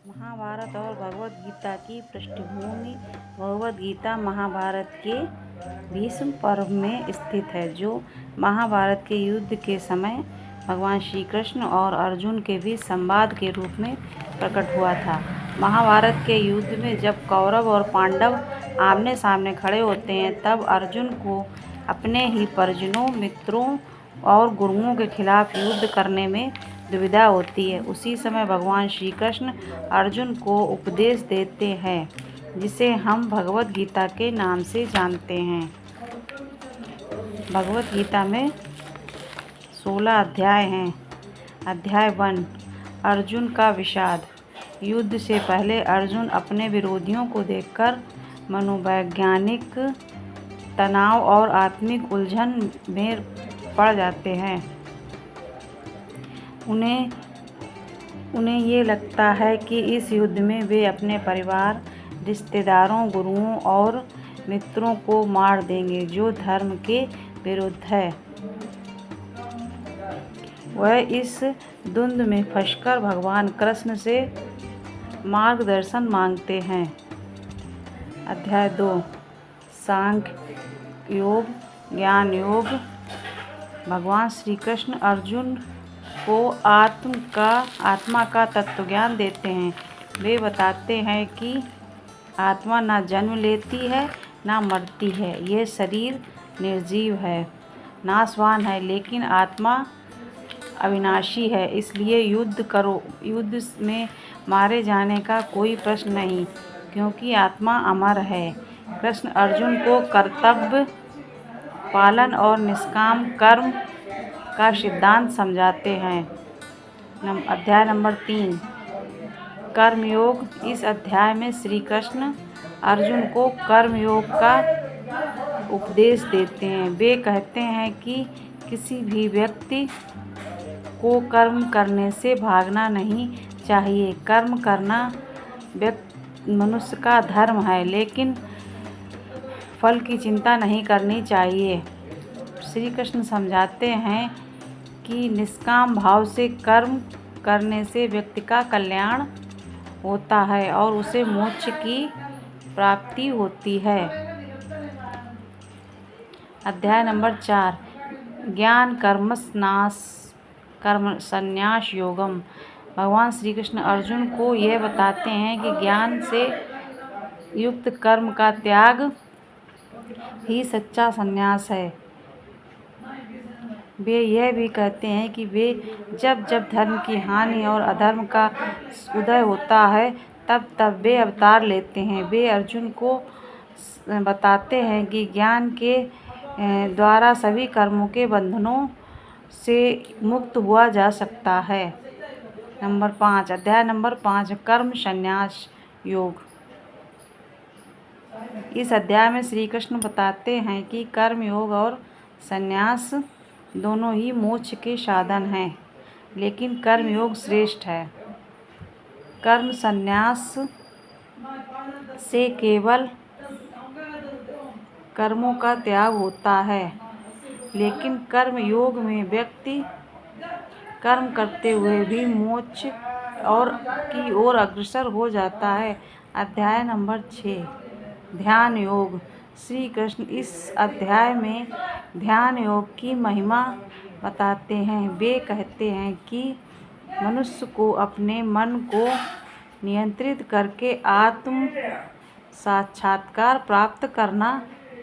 महाभारत और भगवद गीता की पृष्ठभूमि। भगवद गीता महाभारत के भीष्म पर्व में स्थित है, जो महाभारत के युद्ध के समय भगवान श्री कृष्ण और अर्जुन के बीच संवाद के रूप में प्रकट हुआ था। महाभारत के युद्ध में जब कौरव और पांडव आमने सामने खड़े होते हैं, तब अर्जुन को अपने ही परिजनों, मित्रों और गुरुओं के खिलाफ युद्ध करने में दुविधा होती है। उसी समय भगवान श्री कृष्ण अर्जुन को उपदेश देते हैं, जिसे हम भगवद गीता के नाम से जानते हैं। भगवद गीता में 16 अध्याय हैं। अध्याय 1, अर्जुन का विषाद। युद्ध से पहले अर्जुन अपने विरोधियों को देखकर मनोवैज्ञानिक तनाव और आत्मिक उलझन में पड़ जाते हैं। उन्हें ये लगता है कि इस युद्ध में वे अपने परिवार, रिश्तेदारों, गुरुओं और मित्रों को मार देंगे, जो धर्म के विरुद्ध है। वह इस द्वंद्व में फंसकर भगवान कृष्ण से मार्गदर्शन मांगते हैं। अध्याय 2, सांख्य योग, ज्ञान योग। भगवान श्री कृष्ण अर्जुन को आत्मा का तत्वज्ञान देते हैं। वे बताते हैं कि आत्मा न जन्म लेती है, न मरती है। यह शरीर निर्जीव है, नाशवान है, लेकिन आत्मा अविनाशी है। इसलिए युद्ध करो। युद्ध में मारे जाने का कोई प्रश्न नहीं, क्योंकि आत्मा अमर है। कृष्ण अर्जुन को कर्तव्य पालन और निष्काम कर्म का सिद्धांत समझाते हैं। अध्याय नंबर 3, कर्मयोग। इस अध्याय में श्री कृष्ण अर्जुन को कर्मयोग का उपदेश देते हैं। वे कहते हैं कि किसी भी व्यक्ति को कर्म करने से भागना नहीं चाहिए। कर्म करना मनुष्य का धर्म है, लेकिन फल की चिंता नहीं करनी चाहिए। श्री कृष्ण समझाते हैं कि निष्काम भाव से कर्म करने से व्यक्ति का कल्याण होता है और उसे मोक्ष की प्राप्ति होती है। अध्याय नंबर 4, ज्ञान कर्म संन्यास योगम। भगवान श्री कृष्ण अर्जुन को यह बताते हैं कि ज्ञान से युक्त कर्म का त्याग ही सच्चा संन्यास है। वे यह भी कहते हैं कि जब धर्म की हानि और अधर्म का उदय होता है, तब वे अवतार लेते हैं। वे अर्जुन को बताते हैं कि ज्ञान के द्वारा सभी कर्मों के बंधनों से मुक्त हुआ जा सकता है। अध्याय नंबर 5, कर्म संन्यास योग। इस अध्याय में श्री कृष्ण बताते हैं कि कर्म योग और संन्यास दोनों ही मोक्ष के साधन हैं, लेकिन कर्म योग श्रेष्ठ है। कर्म संन्यास से केवल कर्मों का त्याग होता है, लेकिन कर्म योग में व्यक्ति कर्म करते हुए भी मोक्ष की ओर अग्रसर हो जाता है। अध्याय नंबर 6, ध्यान योग। श्री कृष्ण इस अध्याय में ध्यान योग की महिमा बताते हैं। वे कहते हैं कि मनुष्य को अपने मन को नियंत्रित करके आत्म साक्षात्कार प्राप्त करना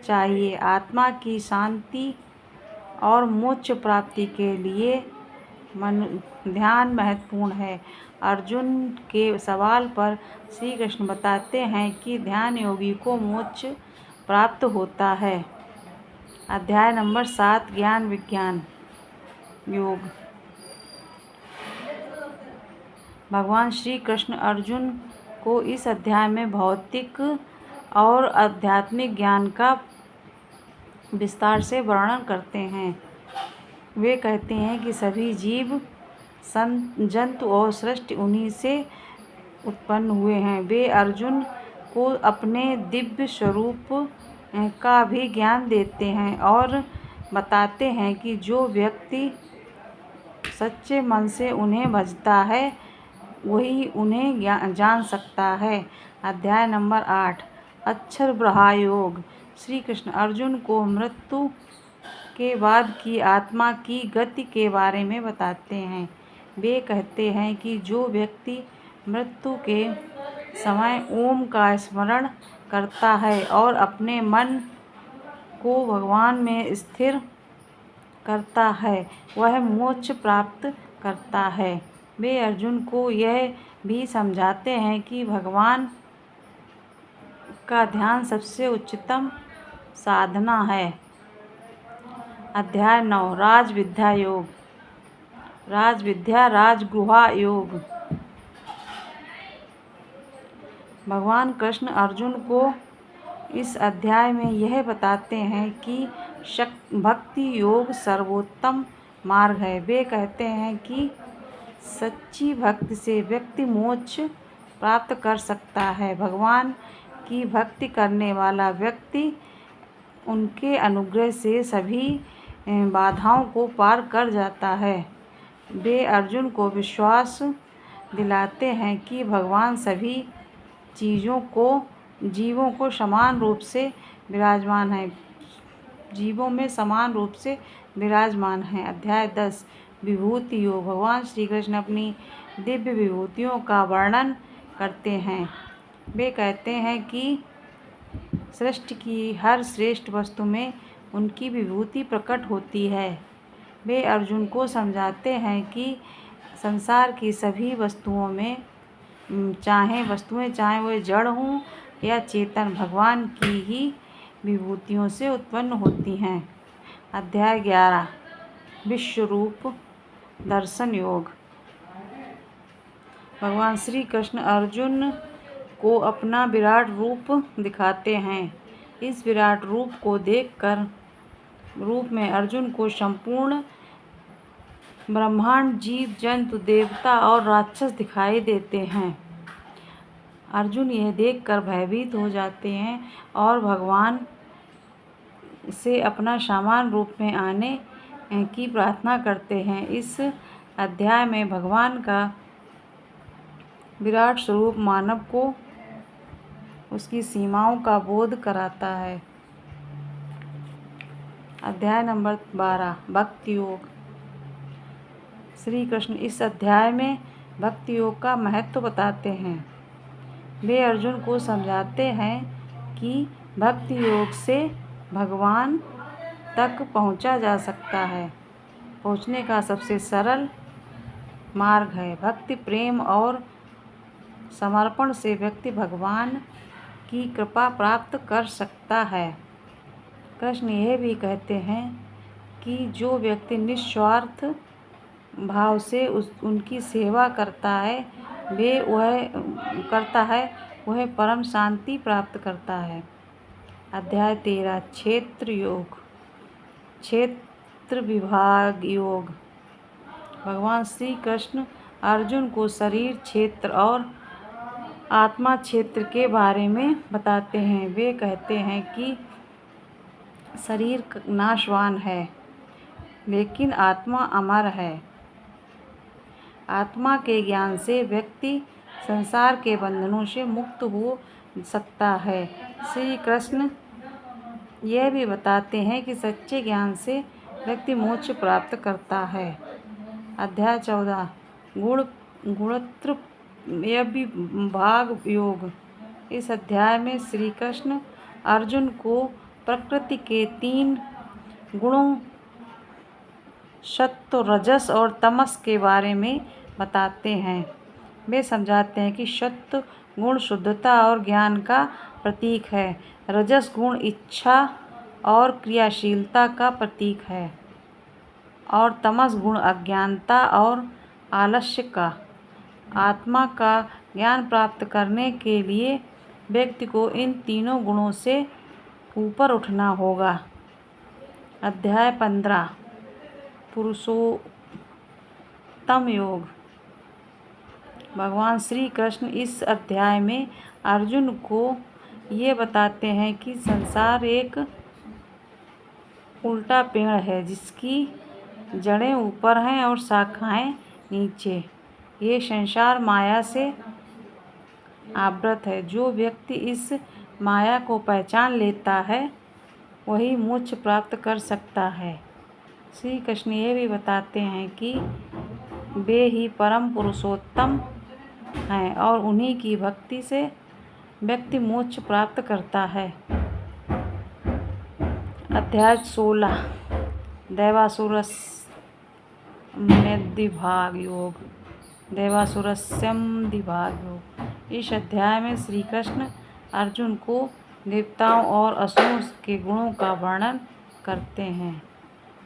चाहिए। आत्मा की शांति और मोक्ष प्राप्ति के लिए ध्यान महत्वपूर्ण है। अर्जुन के सवाल पर श्री कृष्ण बताते हैं कि ध्यान योगी को मोक्ष प्राप्त होता है। अध्याय नंबर 7, ज्ञान विज्ञान योग। भगवान श्री कृष्ण अर्जुन को इस अध्याय में भौतिक और आध्यात्मिक ज्ञान का विस्तार से वर्णन करते हैं। वे कहते हैं कि सभी जीव, जंतु और सृष्टि उन्हीं से उत्पन्न हुए हैं। वे अर्जुन को अपने दिव्य स्वरूप का भी ज्ञान देते हैं और बताते हैं कि जो व्यक्ति सच्चे मन से उन्हें भजता है, वही उन्हें जान सकता है। अध्याय नंबर 8 अक्षर ब्रहा योग। श्री कृष्ण अर्जुन को मृत्यु के बाद की आत्मा की गति के बारे में बताते हैं। वे कहते हैं कि जो व्यक्ति मृत्यु के समय ओम का स्मरण करता है और अपने मन को भगवान में स्थिर करता है वह मोक्ष प्राप्त करता है। वे अर्जुन को यह भी समझाते हैं कि भगवान का ध्यान सबसे उच्चतम साधना है। अध्याय 9 राजविद्या योग। राजविद्या राजगुहा योग। भगवान कृष्ण अर्जुन को इस अध्याय में यह बताते हैं कि भक्ति योग सर्वोत्तम मार्ग है। वे कहते हैं कि सच्ची भक्ति से व्यक्ति मोक्ष प्राप्त कर सकता है। भगवान की भक्ति करने वाला व्यक्ति उनके अनुग्रह से सभी बाधाओं को पार कर जाता है। वे अर्जुन को विश्वास दिलाते हैं कि भगवान सभी जीवों को समान रूप से विराजमान है अध्याय 10 विभूति योग। भगवान श्री कृष्ण अपनी दिव्य विभूतियों का वर्णन करते हैं। वे कहते हैं कि सृष्टि की हर श्रेष्ठ वस्तु में उनकी विभूति प्रकट होती है। वे अर्जुन को समझाते हैं कि संसार की सभी वस्तुएं चाहे वे जड़ हों या चेतन भगवान की ही विभूतियों से उत्पन्न होती हैं। अध्याय 11 विश्वरूप दर्शन योग। भगवान श्री कृष्ण अर्जुन को अपना विराट रूप दिखाते हैं। इस विराट रूप को देखकर रूप में अर्जुन को संपूर्ण ब्रह्मांड जीव जंतु देवता और राक्षस दिखाई देते हैं। अर्जुन यह देखकर भयभीत हो जाते हैं और भगवान से अपना समान रूप में आने की प्रार्थना करते हैं। इस अध्याय में भगवान का विराट स्वरूप मानव को उसकी सीमाओं का बोध कराता है। अध्याय नंबर 12 भक्ति योग। श्री कृष्ण इस अध्याय में भक्ति योग का महत्व बताते हैं। वे अर्जुन को समझाते हैं कि भक्ति योग से भगवान तक पहुंचा जा सकता है। पहुंचने का सबसे सरल मार्ग है। भक्ति प्रेम और समर्पण से व्यक्ति भगवान की कृपा प्राप्त कर सकता है। कृष्ण यह भी कहते हैं कि जो व्यक्ति निस्वार्थ भाव से उनकी सेवा करता है वह परम शांति प्राप्त करता है। अध्याय 13 क्षेत्र योग। क्षेत्र विभाग योग। भगवान श्री कृष्ण अर्जुन को शरीर क्षेत्र और आत्मा क्षेत्र के बारे में बताते हैं। वे कहते हैं कि शरीर नाशवान है लेकिन आत्मा अमर है। आत्मा के ज्ञान से व्यक्ति संसार के बंधनों से मुक्त हो सकता है। श्री कृष्ण यह भी बताते हैं कि सच्चे ज्ञान से व्यक्ति मोक्ष प्राप्त करता है। अध्याय 14 गुणत्रय विभाग योग। इस अध्याय में श्री कृष्ण अर्जुन को प्रकृति के 3 गुणों सत्व रजस और तमस के बारे में बताते हैं। वे समझाते हैं कि सत्व गुण शुद्धता और ज्ञान का प्रतीक है। रजस गुण इच्छा और क्रियाशीलता का प्रतीक है और तमस गुण अज्ञानता और आलस्य का। आत्मा का ज्ञान प्राप्त करने के लिए व्यक्ति को इन तीनों गुणों से ऊपर उठना होगा। अध्याय 15 पुरुषोत्तम योग। भगवान श्री कृष्ण इस अध्याय में अर्जुन को ये बताते हैं कि संसार एक उल्टा पेड़ है जिसकी जड़ें ऊपर हैं और शाखाएं नीचे। ये संसार माया से आवृत है। जो व्यक्ति इस माया को पहचान लेता है वही मोक्ष प्राप्त कर सकता है। श्री कृष्ण ये भी बताते हैं कि वे ही परम पुरुषोत्तम हैं और उन्हीं की भक्ति से व्यक्ति मोक्ष प्राप्त करता है। अध्याय 16 दैवासुरस्मद्विभाग योग। दैवासुरस्मद्विभाग योग। इस अध्याय में श्री कृष्ण अर्जुन को देवताओं और असुरों के गुणों का वर्णन करते हैं।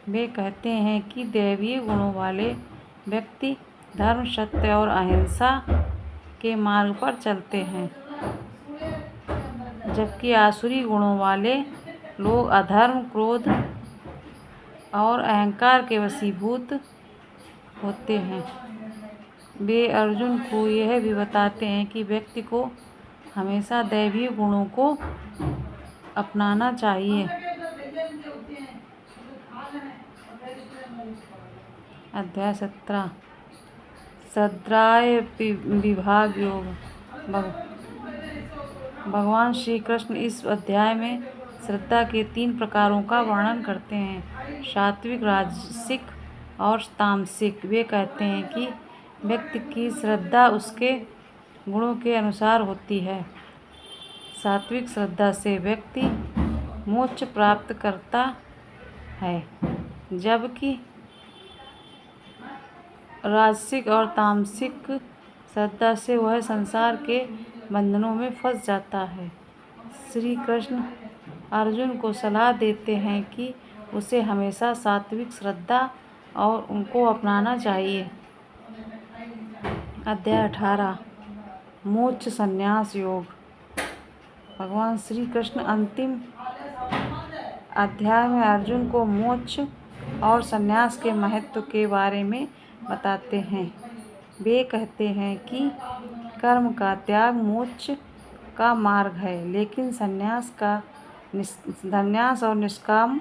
वे कहते हैं कि दैवीय गुणों वाले व्यक्ति धर्म, सत्य और अहिंसा के मार्ग पर चलते हैं, जबकि आसुरी गुणों वाले लोग अधर्म, क्रोध और अहंकार के वशीभूत होते हैं। वे अर्जुन को यह भी बताते हैं कि व्यक्ति को हमेशा दैवीय गुणों को अपनाना चाहिए। अध्याय 17 श्रद्धाय विभाग योग। भगवान श्री कृष्ण इस अध्याय में श्रद्धा के 3 प्रकारों का वर्णन करते हैं, सात्विक, राजसिक और तामसिक। वे कहते हैं कि व्यक्ति की श्रद्धा उसके गुणों के अनुसार होती है। सात्विक श्रद्धा से व्यक्ति मोक्ष प्राप्त करता है, जबकि राजसिक और तामसिक श्रद्धा से वह संसार के बंधनों में फंस जाता है। श्री कृष्ण अर्जुन को सलाह देते हैं कि उसे हमेशा सात्विक श्रद्धा और उनको अपनाना चाहिए। अध्याय 18 मोक्ष संन्यास योग। भगवान श्री कृष्ण अंतिम अध्याय में अर्जुन को मोक्ष और संन्यास के महत्व के बारे में बताते हैं। वे कहते हैं कि कर्म का त्याग मोक्ष का मार्ग है, लेकिन संन्यास और निष्काम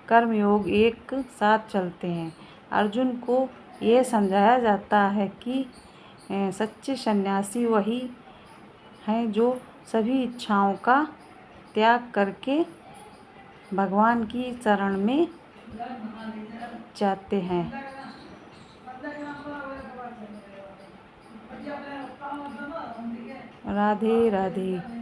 कर्म योग एक साथ चलते हैं। अर्जुन को यह समझाया जाता है कि सच्चे सन्यासी वही हैं जो सभी इच्छाओं का त्याग करके भगवान की शरण में जाते हैं। राधे राधे।